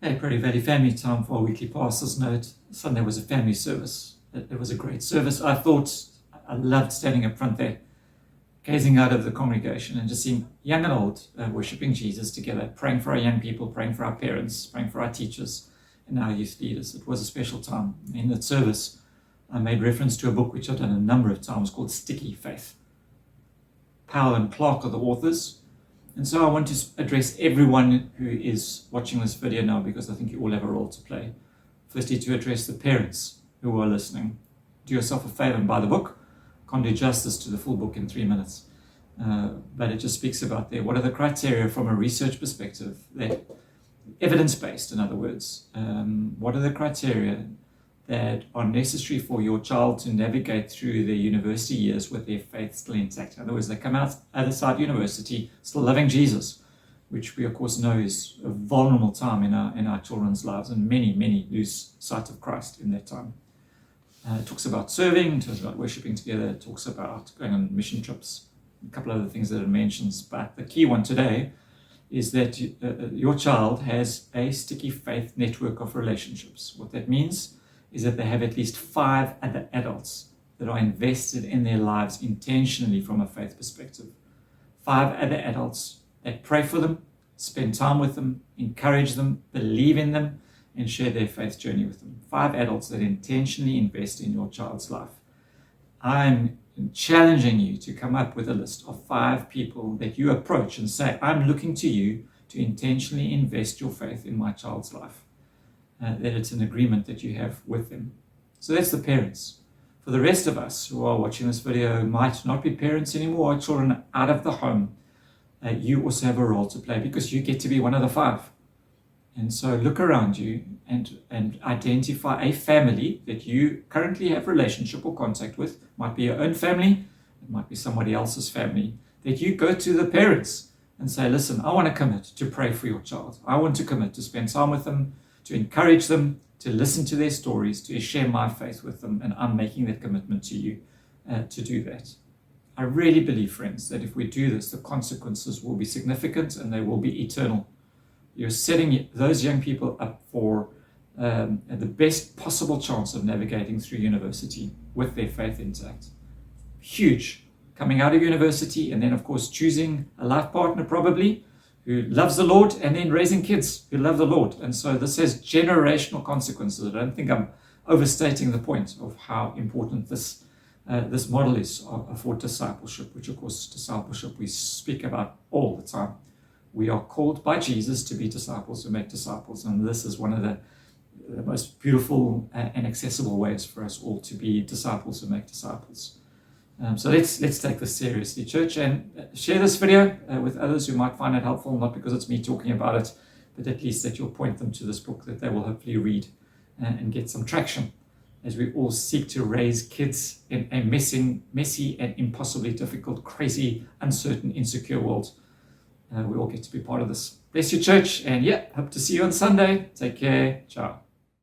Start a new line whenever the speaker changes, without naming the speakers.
Hey, Prairie Valley family, time for our weekly pastor's note. Sunday was a family service. It was a great service. I loved standing up front there, gazing out of the congregation and just seeing young and old worshipping Jesus together, praying for our young people, praying for our parents, praying for our teachers and our youth leaders. It was a special time. In that service, I made reference to a book which I've done a number of times called Sticky Faith. Powell and Clark are the authors. And so I want to address everyone who is watching this video now, because I think you all have a role to play. Firstly, to address the parents who are listening. Do yourself a favor and buy the book. Can't do justice to the full book in 3 minutes. But it just speaks about what are the criteria from a research perspective, that evidence-based, in other words. What are the criteria that are necessary for your child to navigate through their university years with their faith still intact? In other words, they come out other side university still loving Jesus, which we of course know is a vulnerable time in our children's lives, and many lose sight of Christ in that time. It talks about serving, it talks about worshiping together, it talks about going on mission trips, a couple of other things that it mentions. But the key one today is that your child has a sticky faith network of relationships. What that means is that they have at least 5 other adults that are invested in their lives intentionally from a faith perspective. 5 other adults that pray for them, spend time with them, encourage them, believe in them, and share their faith journey with them. 5 adults that intentionally invest in your child's life. I'm challenging you to come up with a list of 5 people that you approach and say, I'm looking to you to intentionally invest your faith in my child's life. That it's an agreement that you have with them. So that's the parents. For the rest of us who are watching this video who might not be parents anymore, or children out of the home, you also have a role to play, because you get to be one of the 5. And so look around you and identify a family that you currently have relationship or contact with. It might be your own family, it might be somebody else's family, that you go to the parents and say, listen, I want to commit to pray for your child. I want to commit to spend time with them, to encourage them, to listen to their stories, to share my faith with them, and I'm making that commitment to you to do that. I really believe, friends, that if we do this, the consequences will be significant and they will be eternal. You're setting those young people up for the best possible chance of navigating through university with their faith intact. Huge. Coming out of university and then, of course, choosing a life partner probably, who loves the Lord, and then raising kids who love the Lord. And so this has generational consequences. I don't think I'm overstating the point of how important this model is for discipleship, which of course discipleship we speak about all the time. We are called by Jesus to be disciples, to make disciples. And this is one of the most beautiful and accessible ways for us all to be disciples, to make disciples. So let's take this seriously, church, and share this video with others who might find it helpful, not because it's me talking about it, but at least that you'll point them to this book that they will hopefully read and get some traction as we all seek to raise kids in a messy and impossibly difficult, crazy, uncertain, insecure world. We all get to be part of this. Bless you, church, and hope to see you on Sunday. Take care. Ciao.